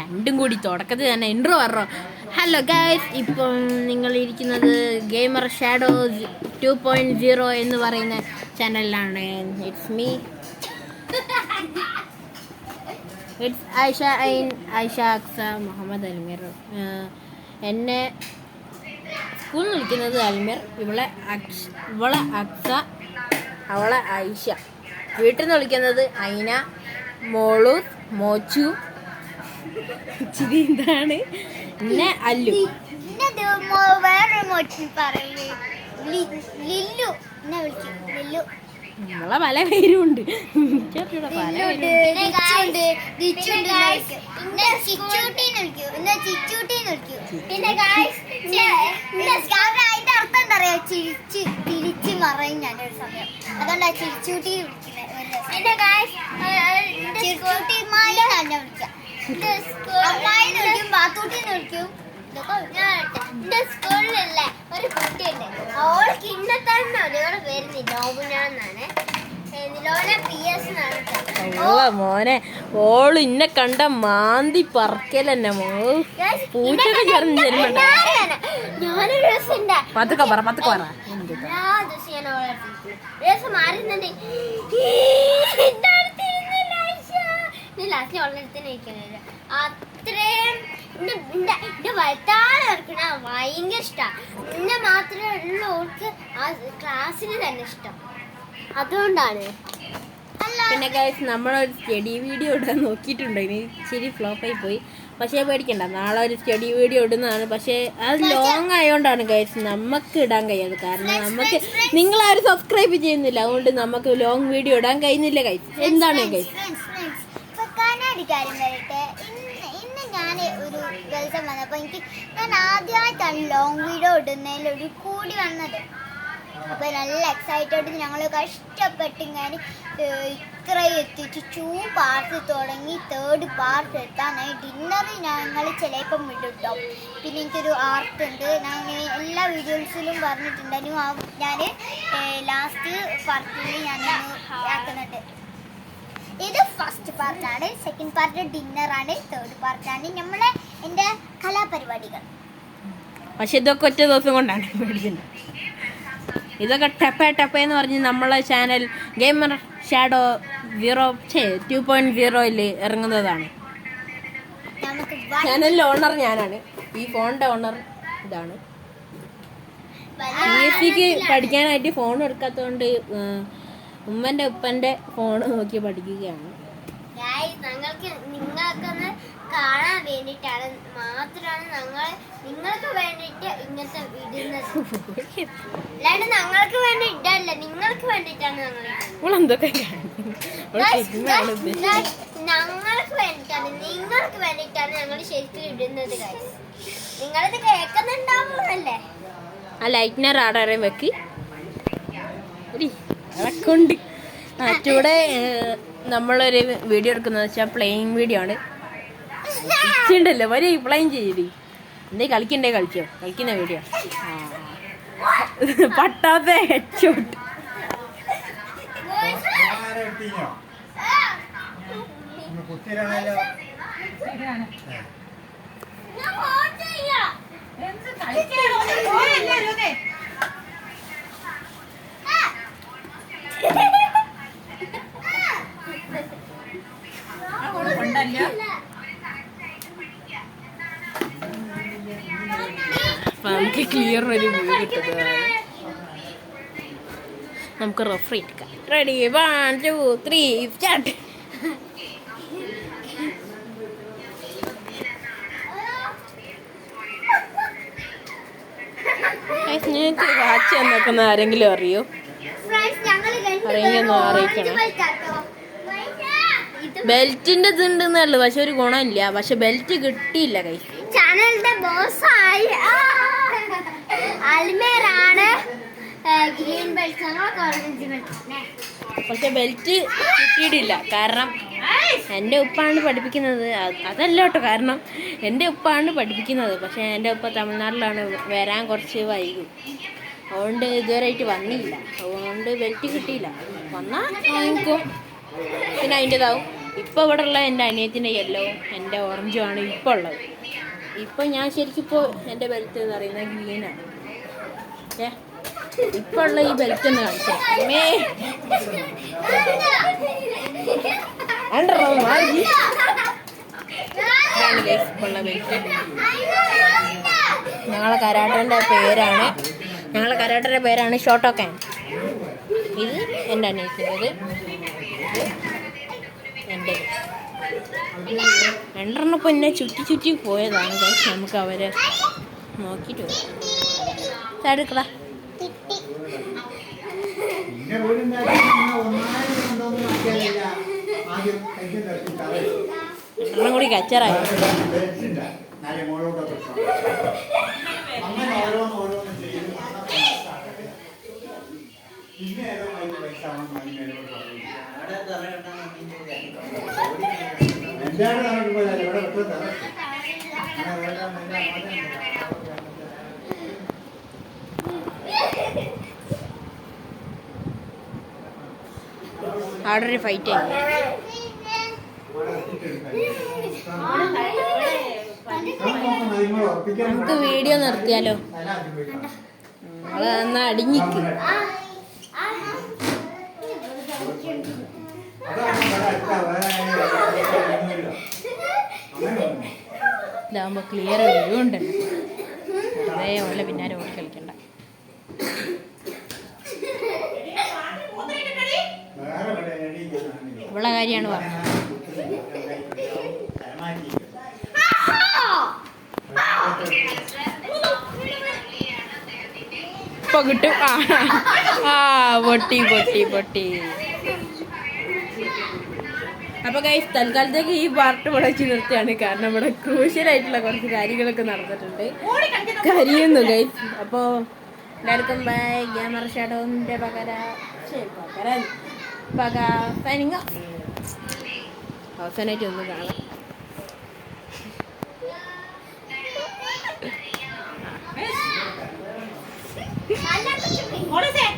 രണ്ടും കൂടി തുടക്കത്തിൽ തന്നെ ഇൻട്രോ പറഞ്ഞോ. ഹലോ ഗൈസ്, ഇപ്പോൾ നിങ്ങളിരിക്കുന്നത് ഗെയിമർ ഷാഡോ 2.0 എന്ന് പറയുന്ന ചാനലിലാണ്. ഇറ്റ്സ് മീ, ഇറ്റ്സ് ആയിഷ ഐൻ, ആയിഷ അക്സ മുഹമ്മദ് അൽമിർ. എന്നെ സ്കൂളിൽ വിളിക്കുന്നത് അൽമിർ, ഇവളെ അക്സ, അവളെ ആയിഷ. വീട്ടിൽ നിന്ന് വിളിക്കുന്നത് ഐന, മോളു, മോച്ചു, ഇച്ചിരി ഇതാണ്, പിന്നെ അല്ലു. നമ്മളെ പല പേരും ഉണ്ട്. തിരിച്ച് മറയും ഞാനൊരു സമയം, അതുകൊണ്ടാ ചിരിച്ചൂട്ടി വിളിക്കുന്നത്. ബാത്തൂട്ടിന്ന് വിളിക്കും. എന്റെ സ്കൂളിലല്ലേ ഒരു കുട്ടിയുണ്ട്, അവള് കിണ്ണത്തന്നെ അവളുടെ പേര് നിലോപനാന്നാണ്. മോനെ, ഓള് ഇന്നെ കണ്ട മാന്തി പറക്കലെന്നെ. പൂച്ചൊക്കെ ചേർന്ന് ജന്മണ്ട. ഞാനൊരു ദിവസം മാറുന്നുണ്ട്. ലാസ്റ്റ് വളർത്തിനിരിക്കുന്നത് അത്രയും എന്റെ വലുത്താളെ ഓർക്കണ ഭയങ്കര ഇഷ്ടമാണ്. എന്നെ മാത്രമേ ഉള്ളൂ ഓർക്ക് ആ ക്ലാസ്സിന് തന്നെ ഇഷ്ടം, അതുകൊണ്ടാണ്. പിന്നെ ഗൈസ്, നമ്മളൊരു സ്റ്റഡി വീഡിയോ ഇടാൻ നോക്കിയിട്ടുണ്ടായിന്, ഇച്ചിരി ഫ്ലോപ്പായി പോയി. പക്ഷേ പേടിക്കണ്ട, നാളെ ഒരു സ്റ്റഡി വീഡിയോ ഇടുന്നതാണ്. പക്ഷേ അത് ലോങ് ആയതുകൊണ്ടാണ് ഗൈസ് നമുക്ക് ഇടാൻ കഴിയാതെ. കാരണം നമുക്ക് നിങ്ങളാരും സബ്സ്ക്രൈബ് ചെയ്യുന്നില്ല, അതുകൊണ്ട് നമുക്ക് ലോങ് വീഡിയോ ഇടാൻ കഴിയുന്നില്ല ഗൈസ്. എന്താണ് ഗൈസ്? കാര്യം വരട്ടെ, ഇന്ന് ഞാൻ ഒരു ദിവസം വന്നപ്പോൾ ഞാൻ ആദ്യമായിട്ടാണ് ലോങ് വീഡിയോ ഇടുന്നതിൽ ഒരു കൂടി വന്നത്. അപ്പോൾ നല്ല എക്സൈറ്റഡ് ഞങ്ങൾ കഷ്ടപ്പെട്ട് ഞാൻ ഇത്ര എത്തിച്ച് 2 പാർട്ട് തുടങ്ങി 3rd പാർട്ട് എത്താനായി. ഡിന്നറിൽ ഞങ്ങൾ ചിലപ്പം വിടുട്ടോ. പിന്നെ എനിക്കൊരു ആർട്ട് ഉണ്ട്, ഞാൻ എല്ലാ വീഡിയോസിലും പറഞ്ഞിട്ടുണ്ടായിരുന്നു. ഞാൻ ലാസ്റ്റ് പാർട്ടിൽ ഞാനൊന്ന് ആക്കുന്നുണ്ട്. ഇത് ഫസ്റ്റ് പാർട്ടാണ്, സെക്കൻഡ് പാർട്ട് ഡിന്നറാണ്, 3rd പാർട്ടാണ് എൻ്റെ കലാപരിപാടികൾ. പക്ഷെ ഇതൊക്കെ ഒറ്റ ദിവസം കൊണ്ടാണ് മേടിക്കുന്നത്. ഇതൊക്കെ ടപ്പേന്ന് പറഞ്ഞ് നമ്മളെ ചാനൽ ഗെയിമർ ഷാഡോ 2.0 ഇറങ്ങുന്നതാണ്. ചാനലിൻ്റെ ഓണർ ഞാനാണ്, ഈ ഫോണിൻ്റെ ഓണർ ഇതാണ്. PSCക്ക് പഠിക്കാനായിട്ട് ഫോൺ എടുക്കാത്തതുകൊണ്ട് ഉമ്മൻ്റെ ഉപ്പൻ്റെ ഫോൺ നോക്കി പഠിക്കുകയാണ്. നിങ്ങൾക്കൊന്ന് കാണാൻ വേണ്ടിയിട്ടാണ് മാത്രമാണ് നിങ്ങൾക്ക് വേണ്ടിയിട്ട് ഇങ്ങനത്തെ ഇടുന്നത്. അല്ലാണ്ട് ഞങ്ങൾക്ക് വേണ്ടി ഇടല്ല, നിങ്ങൾക്ക് വേണ്ടിയിട്ടാണ് ഞങ്ങൾക്ക് വേണ്ടിയിട്ടാണ് ഞങ്ങൾ ശരിക്കും ഇടുന്നത്. നിങ്ങളിത് കേൾക്കുന്നുണ്ടാവുമല്ലേ? ആ ലൈറ്റ്നർ ആടാറേം വെക്കി കൊണ്ട് ചൂടെ നമ്മളൊരു വീഡിയോ എടുക്കുന്നത് വെച്ചാൽ പ്ലെയിങ് വീഡിയോ ആണ്. ഉണ്ടല്ലോ വരെ പ്ലെയിൻ ചെയ്തി എന്തേ കളിക്കണ്ടേ കളിക്കോ, കളിക്കുന്ന വീഡിയോ. പട്ടാത്ത ഹെഡ്ഷോട്ട്. നമുക്ക് ക്ലിയർ ഒരു വ്യൂ കിട്ടുന്നത്. നമുക്ക് റെഫറി എടുക്കാം. Ready, 1 2 3 start. നിങ്ങൾക്ക് വാച്ച് നോക്കുന്ന ആരെങ്കിലും അറിയോ? അറിയെന്ന് അറിയിക്കണം. ബെൽറ്റിന്റെ ഇതുണ്ടെന്നുള്ളു, പക്ഷെ ഒരു ഗുണമില്ല. പക്ഷെ ബെൽറ്റ് കിട്ടിയില്ല കൈ. ചാനലിന്റെ ബോസായി അൽമേറാണ് ഗ്രീൻ ബെൽറ്റ്, പക്ഷെ ബെൽറ്റ് കിട്ടിയിട്ടില്ല. കാരണം എൻ്റെ ഉപ്പാണ് പഠിപ്പിക്കുന്നത്. അതല്ല കേട്ടോ, കാരണം എൻ്റെ ഉപ്പാണ് പഠിപ്പിക്കുന്നത്. പക്ഷെ എൻ്റെ ഉപ്പ തമിഴ്നാട്ടിലാണ്, വരാൻ കുറച്ച് വൈകും. അതുകൊണ്ട് ഇതുവരെയായിട്ട് വന്നില്ല. അതുകൊണ്ട് ബെൽറ്റ് കിട്ടിയില്ല. വന്നാൽ വാങ്ങിക്കും, പിന്നെ അതിൻ്റെതാവും. ഇപ്പോൾ ഇവിടെ ഉള്ള എൻ്റെ അനിയത്തിൻ്റെ യെല്ലോ എൻ്റെ ഓറഞ്ചും ആണ് ഇപ്പോൾ ഉള്ളത്. ഇപ്പം ഞാൻ ശരിക്കും ഇപ്പോൾ എൻ്റെ ബെൽറ്റ് എന്ന് പറയുന്നത് ഗ്രീനാണ്. ഇപ്പോൾ ഉള്ള ഈ ബെൽറ്റ് ഒന്ന് കാണിച്ചു ഉള്ള ബെൽറ്റ്. ഞങ്ങളെ കരാട്ടൻ്റെ പേരാണ് ഷോട്ടോക്കാൻ. ഇത് എൻ്റെ അനിയത്തിൻ്റെത്, ഇത് എൻ്റെ. രണ്ടെണ്ണം ഇപ്പോൾ എന്നെ ചുറ്റി പോയതാണ്. നമുക്ക് അവരെ നോക്കിയിട്ട് വരാം. എടുക്കടാ. രണ്ടെണ്ണം കൂടി കച്ചറായി. അവിടെ ഒരു ഫൈറ്റ് ആയി. നമുക്ക് വീഡിയോ നിർത്തിയാലോ? നമ്മള് എന്നാ അടിഞ്ഞിക്ക്. ഇതാകുമ്പോ ക്ലിയർ വ്യൂ ഉണ്ട്. അതേപോലെ പിന്നാലെ ഓടി കളിക്കണ്ട. ഇവളെ കാര്യമാണ് പറഞ്ഞത്. ഇപ്പൊ കിട്ടും. പൊട്ടി. അപ്പൊ ഗൈസ്, തൽക്കാലത്തേക്ക് ഈ പാർട്ട് ഇവിടെ വെച്ച് നിർത്തിയാണ്. കാരണം ഇവിടെ ക്രൂഷ്യലായിട്ടുള്ള കുറച്ച് കാര്യങ്ങളൊക്കെ നടന്നിട്ടുണ്ട്. കരിയുന്നു ഗൈസ്. അപ്പോൾ എല്ലാവർക്കും ബൈ. ഗ്യാമർ ഷാഡോന്റെ സൈനിങ് ഓഫ്. അവസാനമായിട്ട് ഒന്ന് കാണാം. What is it?